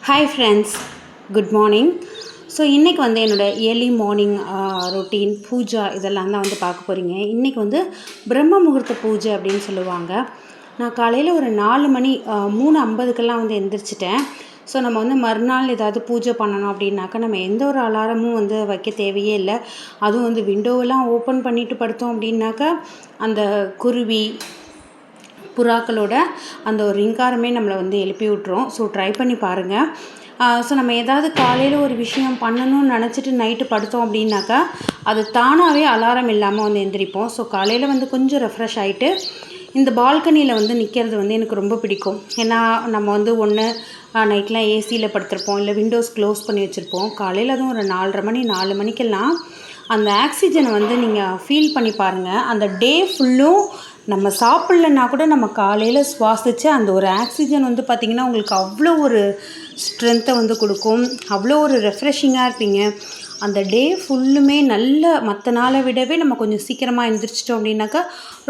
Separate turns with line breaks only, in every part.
Hi friends, good morning. So இன்றைக்கி வந்து என்னோடய ஏர்லி மார்னிங் ரொட்டீன் பூஜா இதெல்லாம் தான் வந்து பார்க்க போகிறீங்க. இன்றைக்கி வந்து பிரம்ம முகூர்த்த பூஜை அப்படின்னு சொல்லுவாங்க. நான் காலையில் ஒரு 4 மணி 3:50க்கெல்லாம் வந்து எந்திரிச்சிட்டேன். ஸோ நம்ம வந்து மறுநாள் ஏதாவது பூஜை பண்ணணும் அப்படின்னாக்கா நம்ம எந்த ஒரு அலாரமும் வந்து வைக்க தேவையே இல்லை. அதுவும் வந்து விண்டோவெல்லாம் ஓப்பன் பண்ணிவிட்டு படுத்தோம் அப்படின்னாக்கா அந்த குருவி புறாக்களோட அந்த ஒரு ரிங்காரமே நம்மளை வந்து எழுப்பி விட்டுரும். ஸோ ட்ரை பண்ணி பாருங்கள். ஸோ நம்ம ஏதாவது காலையில் ஒரு விஷயம் பண்ணணும்னு நினச்சிட்டு நைட்டு படுத்தோம் அப்படின்னாக்கா அது தானாகவே அலாரம் இல்லாமல் வந்து எந்திரிப்போம். ஸோ காலையில் வந்து கொஞ்சம் ரெஃப்ரெஷ் ஆகிட்டு இந்த பால்கனியில் வந்து நிற்கிறது வந்து எனக்கு ரொம்ப பிடிக்கும். ஏன்னா நம்ம வந்து ஒன்று நைட்லாம் ஏசியில் படுத்திருப்போம், இல்லை விண்டோஸ் க்ளோஸ் பண்ணி வச்சுருப்போம். காலையில் அதுவும் ஒரு 4:30 மணி 4 மணிக்கெல்லாம் அந்த ஆக்சிஜனை வந்து நீங்கள் ஃபீல் பண்ணி பாருங்கள். அந்த டே ஃபுல்லும் நம்ம சாப்பிட்லன்னா கூட நம்ம காலையில் சுவாசித்து அந்த ஒரு ஆக்சிஜன் வந்து பார்த்திங்கன்னா உங்களுக்கு அவ்வளோ ஒரு ஸ்ட்ரென்த்தை வந்து கொடுக்கும். அவ்வளோ ஒரு ரெஃப்ரெஷிங்காக இருப்பீங்க. அந்த டே ஃபுல்லுமே நல்ல மற்ற நாளை விடவே நம்ம கொஞ்சம் சீக்கிரமாக எழுந்திரிச்சிட்டோம் அப்படின்னாக்கா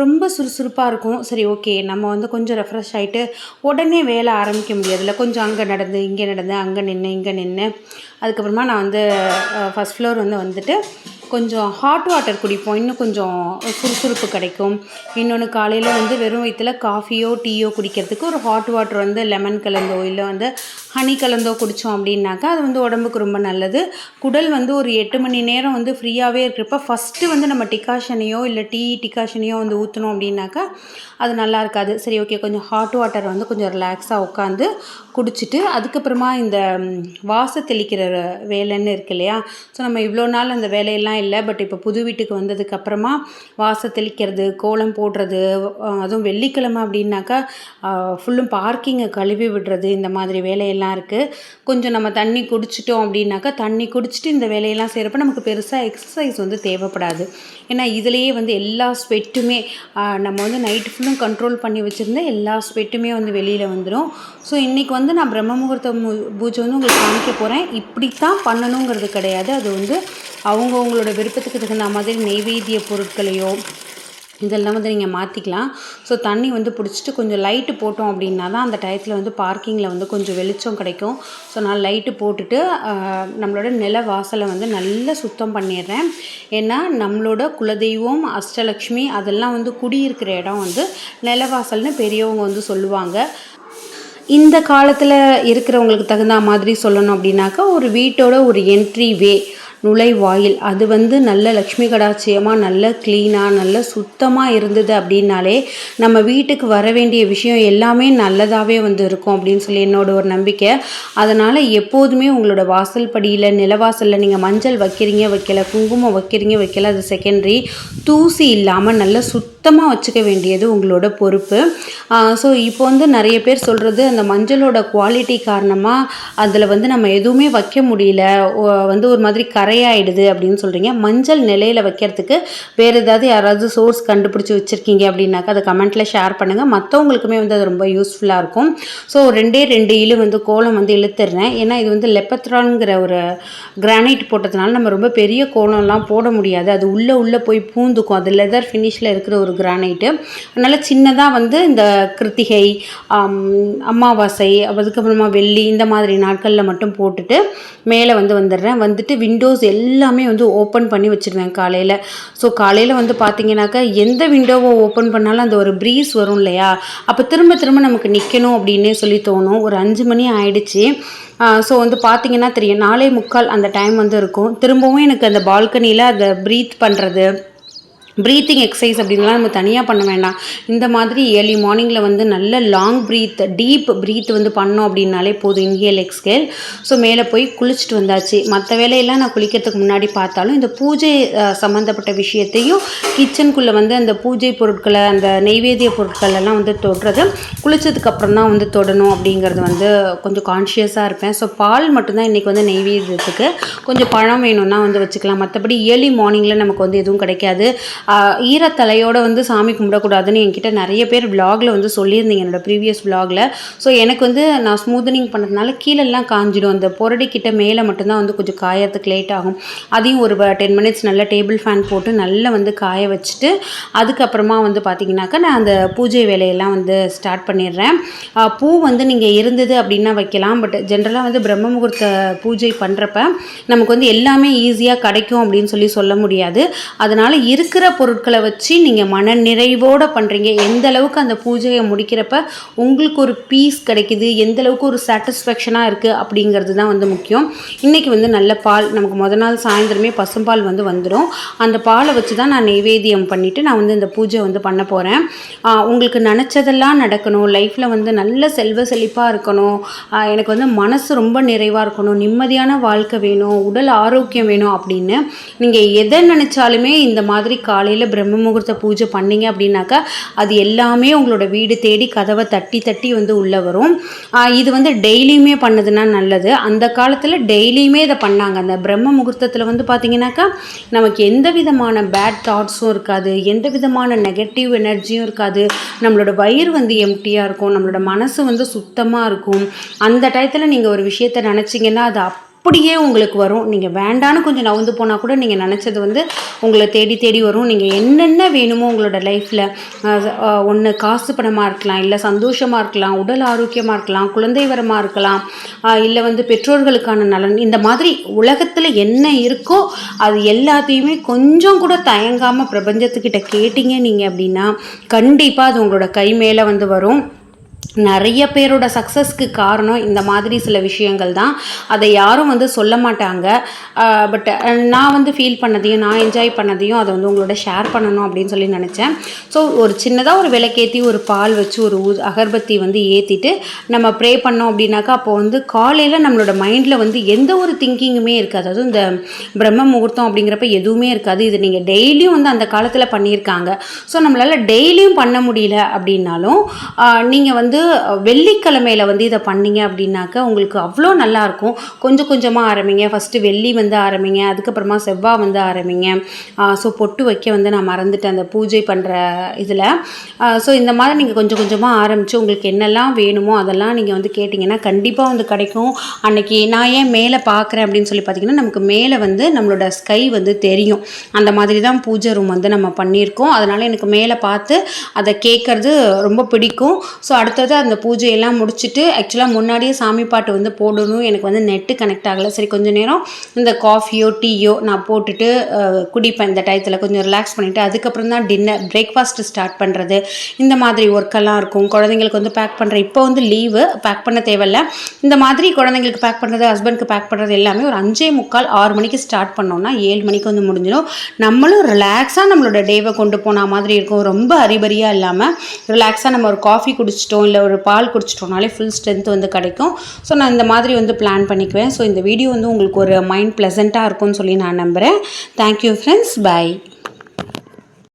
ரொம்ப சுறுசுறுப்பாக இருக்கும். சரி, ஓகே, நம்ம வந்து கொஞ்சம் ரெஃப்ரெஷ் ஆகிட்டு உடனே வேலை ஆரம்பிக்க முடியாதுல்ல. கொஞ்சம் அங்கே நடந்து இங்கே நடந்து அங்கே நின்று இங்கே நின்று அதுக்கப்புறமா நான் வந்து ஃபஸ்ட் ஃப்ளோர் வந்துட்டு கொஞ்சம் ஹாட் வாட்டர் குடிப்போம். இன்னும் கொஞ்சம் சுறுசுறுப்பு கிடைக்கும். இன்னொன்று காலையில் வந்து வெறும் வயிற்றில் காஃபியோ டீயோ குடிக்கிறதுக்கு ஒரு ஹாட் வாட்டர் வந்து லெமன் கலந்தோ இல்லை வந்து ஹனி கலந்தோ குடித்தோம் அப்படின்னாக்கா அது வந்து உடம்புக்கு ரொம்ப நல்லது. குடல் வந்து ஒரு 8 மணி நேரம் வந்து ஃப்ரீயாகவே இருக்கிறப்ப ஃபஸ்ட்டு வந்து நம்ம டிகாஷனையோ இல்லை டிகாஷனையோ வந்து ஊற்றணும் அப்படின்னாக்கா அது நல்லா இருக்காது. சரி, ஓகே, கொஞ்சம் ஹாட் வாட்டர் வந்து கொஞ்சம் ரிலாக்ஸாக உட்காந்து குடிச்சிட்டு அதுக்கப்புறமா இந்த வாச தெளிக்கிற வேலைன்னு இருக்கு இல்லையா. ஸோ நம்ம இவ்வளோ நாள் அந்த வேலையெல்லாம் இல்லை. பட் இப்போ புது வீட்டுக்கு வந்ததுக்கப்புறமா வாச தெளிக்கிறது, கோலம் போடுறது, அதுவும் வெள்ளிக்கிழமை அப்படின்னாக்கா ஃபுல்லும் பார்க்கிங்கை கழுவி விடுறது, இந்த மாதிரி வேலையெல்லாம் இருக்குது. கொஞ்சம் நம்ம தண்ணி குடிச்சிட்டோம் அப்படின்னாக்கா தண்ணி குடிச்சிட்டு இந்த வேலையெல்லாம் செய்கிறப்ப நமக்கு பெருசாக எக்ஸசைஸ் வந்து தேவைப்படாது. ஏன்னா இதுலேயே வந்து எல்லா ஸ்வெட்டுமே நம்ம வந்து நைட்டு ஃபுல்லும் கண்ட்ரோல் பண்ணி வச்சுருந்தேன். எல்லா ஸ்வெட்டுமே வந்து வெளியில் வந்துடும். ஸோ இன்றைக்கி வந்து நான் பிரம்ம முகூர்த்த பூஜை வந்து உங்களுக்கு காமிக்க போகிறேன். இப்படித்தான் பண்ணணுங்கிறது கிடையாது. அது வந்து அவங்கவுங்களோட விருப்பத்துக்கு தகுந்த மாதிரி நெய்வேத்திய பொருட்களையோ இதெல்லாம் வந்து நீங்கள் மாற்றிக்கலாம். ஸோ தண்ணி வந்து பிடிச்சிட்டு கொஞ்சம் லைட்டு போட்டோம் அப்படின்னா தான் அந்த டயத்தில் வந்து பார்க்கிங்கில் வந்து கொஞ்சம் வெளிச்சம் கிடைக்கும். ஸோ நான் லைட்டு போட்டுட்டு நம்மளோட நில வாசலை வந்து நல்லா சுத்தம் பண்ணிடுறேன். ஏன்னா நம்மளோட குலதெய்வம் அஷ்டலக்ஷ்மி அதெல்லாம் வந்து குடியிருக்கிற இடம் வந்து நிலவாசல்னு பெரியவங்க வந்து சொல்லுவாங்க. இந்த காலத்தில் இருக்கிறவங்களுக்கு தகுந்த மாதிரி சொல்லணும் அப்படின்னாக்கா ஒரு வீட்டோட ஒரு என்ட்ரி வே நுழைவாயில் அது வந்து நல்ல லக்ஷ்மி கடாட்சியமாக நல்ல க்ளீனாக நல்ல சுத்தமாக இருந்தது அப்படின்னாலே நம்ம வீட்டுக்கு வர வேண்டிய விஷயம் எல்லாமே நல்லதாகவே வந்து இருக்கும் அப்படின்னு சொல்லி என்னோட ஒரு நம்பிக்கை. அதனால் எப்போதுமே உங்களோட வாசல் படியில் நிலவாசலில் நீங்கள் மஞ்சள் வைக்கிறீங்க வைக்கல, குங்குமம் வைக்கிறீங்க வைக்கல, அது செகண்டரி. தூசி இல்லாமல் நல்ல சுத்தமாக வச்சுக்க வேண்டியது உங்களோட பொறுப்பு. ஸோ இப்போ வந்து நிறைய பேர் சொல்கிறது அந்த மஞ்சளோட குவாலிட்டி காரணமாக அதில் வந்து நம்ம எதுவுமே வைக்க முடியல, வந்து ஒரு மாதிரி கரையாயிடுது அப்படின்னு சொல்கிறீங்க. மஞ்சள் நிலையில் வைக்கிறதுக்கு வேறு ஏதாவது யாராவது சோர்ஸ் கண்டுபிடிச்சி வச்சுருக்கீங்க அப்படின்னாக்கா அதை கமெண்ட்டில் ஷேர் பண்ணுங்கள். மற்றவங்களுக்குமே வந்து அது ரொம்ப யூஸ்ஃபுல்லாக இருக்கும். ஸோ 2 இழு வந்து கோலம் வந்து இழுத்துடுறேன். ஏன்னா இது வந்து லெப்பத்ரான்கிற ஒரு கிரானைட் போட்டதுனால நம்ம ரொம்ப பெரிய கோலம்லாம் போட முடியாது. அது உள்ளே போய் பூந்துக்கும். அது லெதர் ஃபினிஷில் இருக்கிற ஒரு கிரானைட்டு. அதனால் சின்னதாக வந்து இந்த கிருத்திகை, அமாவாசை, அதுக்கப்புறமா வெள்ளி இந்த மாதிரி நாட்களில் மட்டும் போட்டுட்டு மேலே வந்துடுறேன். வந்துட்டு விண்டோஸ் எல்லாமே வந்து ஓப்பன் பண்ணி வச்சுருவேன் காலையில். ஸோ காலையில் வந்து பார்த்திங்கனாக்கா எந்த விண்டோவை ஓப்பன் பண்ணாலும் அந்த ஒரு ப்ரீஸ் வரும் இல்லையா. அப்போ திரும்ப நமக்கு நிற்கணும் அப்படின்னே சொல்லி தோணும். ஒரு 5 மணி ஆயிடுச்சு. ஸோ வந்து பார்த்திங்கன்னா தெரியும் 4:45 அந்த டைம் வந்து இருக்கும். திரும்பவும் எனக்கு அந்த பால்கனியில் அந்த ப்ரீத் பண்ணுறது, ப்ரீத்திங் எக்ஸசைஸ் அப்படின்லாம் நம்ம தனியாக பண்ண வேண்டாம். இந்த மாதிரி ஏர்லி மார்னிங்கில் வந்து நல்ல லாங் ப்ரீத், டீப் ப்ரீத் வந்து பண்ணோம் அப்படின்னாலே போதும். Inhale exhale. ஸோ மேலே போய் குளிச்சுட்டு வந்தாச்சு. மற்ற வேலையெல்லாம் நான் குளிக்கிறதுக்கு முன்னாடி பார்த்தாலும் இந்த பூஜை சம்மந்தப்பட்ட விஷயத்தையும் கிச்சனுக்குள்ளே வந்து அந்த பூஜை பொருட்களை அந்த நெய்வேத்திய பொருட்கள் எல்லாம் வந்து தொடுறது குளித்ததுக்கப்புறம் தான் வந்து தொடணும் அப்படிங்கிறது வந்து கொஞ்சம் கான்ஷியஸாக இருப்பேன். ஸோ பால் மட்டும்தான் இன்றைக்கி வந்து நெய்வேத்தியத்துக்கு. கொஞ்சம் பழம் வேணும்னா வந்து வச்சுக்கலாம். மற்றபடி ஏர்லி மார்னிங்கில் நமக்கு வந்து எதுவும் கிடைக்காது. ஈரத்தலையோடு வந்து சாமி கும்பிடக்கூடாதுன்னு என்கிட்ட நிறைய பேர் விலாகில் வந்து சொல்லியிருந்தீங்க என்னோடய ப்ரீவியஸ் விலாகில். ஸோ எனக்கு வந்து நான் ஸ்மூதனிங் பண்ணதுனால கீழெல்லாம் காஞ்சிடும், அந்த பொரடிக்கிட்ட மேலே மட்டும்தான் வந்து கொஞ்சம் காயறதுக்கு லேட் ஆகும். அதையும் ஒரு 10 மினிட்ஸ் நல்லா டேபிள் ஃபேன் போட்டு நல்லா வந்து காய வச்சுட்டு அதுக்கப்புறமா வந்து பார்த்திங்கனாக்கா நான் அந்த பூஜை வேலையெல்லாம் வந்து ஸ்டார்ட் பண்ணிடுறேன். பூ வந்து நீங்கள் இருந்தது அப்படின்னா வைக்கலாம். பட் ஜென்ரலாக வந்து பிரம்ம முகூர்த்த பூஜை பண்ணுறப்ப நமக்கு வந்து எல்லாமே ஈஸியாக கிடைக்கும் அப்படின்னு சொல்ல முடியாது. அதனால் இருக்கிற பொருட்களை வச்சு நீங்கள் மன நிறைவோடு பண்ணுறீங்க. எந்த அளவுக்கு அந்த பூஜையை முடிக்கிறப்ப உங்களுக்கு ஒரு பீஸ் கிடைக்குது, எந்த அளவுக்கு ஒரு சாட்டிஸ்ஃபேக்ஷனாக இருக்குது அப்படிங்கிறது தான் வந்து முக்கியம். இன்றைக்கி வந்து நல்ல பால் நமக்கு முதல் நாள் சாயந்தரமே பசும்பால் வந்து வந்துடும். அந்த பாலை வச்சு தான் நான் நைவேத்தியம் பண்ணிவிட்டு நான் வந்து இந்த பூஜை வந்து பண்ண போகிறேன். உங்களுக்கு நினச்சதெல்லாம் நடக்கணும், லைஃப்பில் வந்து நல்ல செல்வ செழிப்பாக இருக்கணும், எனக்கு வந்து மனசு ரொம்ப நிறைவாக இருக்கணும், நிம்மதியான வாழ்க்கை வேணும், உடல் ஆரோக்கியம் வேணும் அப்படின்னு நீங்கள் எதை நினச்சாலுமே இந்த மாதிரி காலையில் பிரம்ம முகூர்த்த பூஜை பண்ணிங்க அப்படின்னாக்கா அது எல்லாமே உங்களோட வீடு தேடி கதவை தட்டி தட்டி வந்து உள்ளே வரும். இது வந்து டெய்லியுமே பண்ணதுன்னா நல்லது. அந்த காலத்தில் டெய்லியுமே இதை பண்ணாங்க. அந்த பிரம்ம முகூர்த்தத்தில் வந்து பார்த்திங்கனாக்கா நமக்கு எந்த விதமான பேட் தாட்ஸும் இருக்காது, எந்த விதமான நெகட்டிவ் எனர்ஜியும் இருக்காது, நம்மளோட வயிறு வந்து எம்டியாக இருக்கும், நம்மளோட மனசு வந்து சுத்தமாக இருக்கும். அந்த டயத்தில் நீங்கள் ஒரு விஷயத்தை நினச்சிங்கன்னா அது அப்படியே உங்களுக்கு வரும். நீங்கள் வேண்டான்னு கொஞ்சம் நவுந்து போனால் கூட நீங்கள் நினச்சது வந்து உங்களை தேடி தேடி வரும். நீங்கள் என்னென்ன வேணுமோ உங்களோட லைஃப்பில் ஒன்று காசு பணமாக இருக்கலாம், இல்லை சந்தோஷமாக இருக்கலாம், உடல் ஆரோக்கியமாக இருக்கலாம், குழந்தை வரமாக இருக்கலாம், இல்லை வந்து பெற்றோர்களுக்கான நலன், இந்த மாதிரி உலகத்தில் என்ன இருக்கோ அது எல்லாத்தையுமே கொஞ்சம் கூட தயங்காமல் பிரபஞ்சத்துக்கிட்ட கேட்டிங்க நீங்கள் அப்படின்னா கண்டிப்பாக அது உங்களோட கை மேலே வந்து வரும். நிறைய பேரோட சக்ஸஸ்க்கு காரணம் இந்த மாதிரி சில விஷயங்கள் தான். அதை யாரும் வந்து சொல்ல மாட்டாங்க. பட் நான் வந்து ஃபீல் பண்ணதையும் நான் என்ஜாய் பண்ணதையும் அதை வந்து உங்களோட ஷேர் பண்ணணும் அப்படின்னு நினச்சேன். ஸோ ஒரு சின்னதாக ஒரு விளக்கேற்றி ஒரு பால் வச்சு ஒரு அகர்பத்தி வந்து ஏற்றிட்டு நம்ம ப்ரே பண்ணோம் அப்படின்னாக்கா அப்போ வந்து காலையில் நம்மளோட மைண்டில் வந்து எந்த ஒரு திங்கிங்குமே இருக்காது. அதுவும் இந்த பிரம்ம முகூர்த்தம் அப்படிங்கிறப்ப எதுவுமே இருக்காது. இது நீங்கள் டெய்லியும் வந்து அந்த காலத்தில் பண்ணியிருக்காங்க. ஸோ நம்மளால் டெய்லியும் பண்ண முடியல அப்படின்னாலும் நீங்கள் வந்து வெள்ளிக்கிழமையில் வந்து இதை பண்ணிங்க அப்படின்னாக்கா உங்களுக்கு அவ்வளோ நல்லாயிருக்கும். கொஞ்சம் கொஞ்சமாக ஆரம்பிங்க. ஃபஸ்ட்டு வெள்ளி வந்து ஆரம்பிங்க, அதுக்கப்புறமா செவ்வாய் வந்து ஆரம்பிங்க. ஸோ பொட்டு வைக்க வந்து நான் மறந்துட்டேன் அந்த பூஜை பண்ணுற இதில். ஸோ இந்த மாதிரி நீங்கள் கொஞ்சம் கொஞ்சமாக ஆரம்பித்து உங்களுக்கு என்னெல்லாம் வேணுமோ அதெல்லாம் நீங்கள் வந்து கேட்டிங்கன்னா கண்டிப்பாக வந்து கிடைக்கும். அன்றைக்கி நான் ஏன் மேலே பார்க்குறேன் அப்படின்னு பார்த்திங்கன்னா நமக்கு மேலே வந்து நம்மளோட ஸ்கை வந்து தெரியும். அந்த மாதிரி தான் பூஜை ரூம் வந்து நம்ம பண்ணியிருக்கோம். அதனால் எனக்கு மேலே பார்த்து அதை கேட்குறது ரொம்ப பிடிக்கும். ஸோ அடுத்தது அந்த பூஜையெல்லாம் முடிச்சுட்டு ஆக்சுவலாக முன்னாடியே சாமி பாட்டு வந்து போடணும். எனக்கு வந்து நெட்டு கனெக்ட் ஆகலை. சரி கொஞ்சம் நேரம் இந்த காஃபியோ டீயோ நான் போட்டுட்டு குடிப்பேன். இந்த டயத்தில் கொஞ்சம் ரிலாக்ஸ் பண்ணிவிட்டு அதுக்கப்புறம் தான் டின்னர் பிரேக்ஃபாஸ்ட்டு ஸ்டார்ட் பண்ணுறது. இந்த மாதிரி ஒர்க்கெல்லாம் இருக்கும். குழந்தைங்களுக்கு வந்து பேக் பண்ணுற இப்போ வந்து லீவு பேக் பண்ண தேவையில்லை. இந்த மாதிரி குழந்தைங்களுக்கு பேக் பண்ணுறது, ஹஸ்பண்டுக்கு பேக் பண்ணுறது எல்லாமே ஒரு 5:45 6 மணிக்கு ஸ்டார்ட் பண்ணோம்னா 7 மணிக்கு வந்து முடிஞ்சிடும். நம்மளும் ரிலாக்ஸாக நம்மளோட டேவை கொண்டு போன மாதிரி இருக்கும். ரொம்ப அரிபரியாக இல்லாமல் ரிலாக்ஸாக நம்ம ஒரு காஃபி குடிச்சிட்டோம் இல்லை ஒரு பால் குடிச்சிட்டோம்னாலே ஃபுல் ஸ்ட்ரென்த் வந்து கிடைக்கும். ஸோ நான் இந்த மாதிரி வந்து பிளான் பண்ணிக்குவேன். ஸோ இந்த வீடியோ வந்து உங்களுக்கு ஒரு மைண்ட் ப்ளசண்ட்டாக இருக்கும்னு நான் நம்புகிறேன். Thank you friends, by.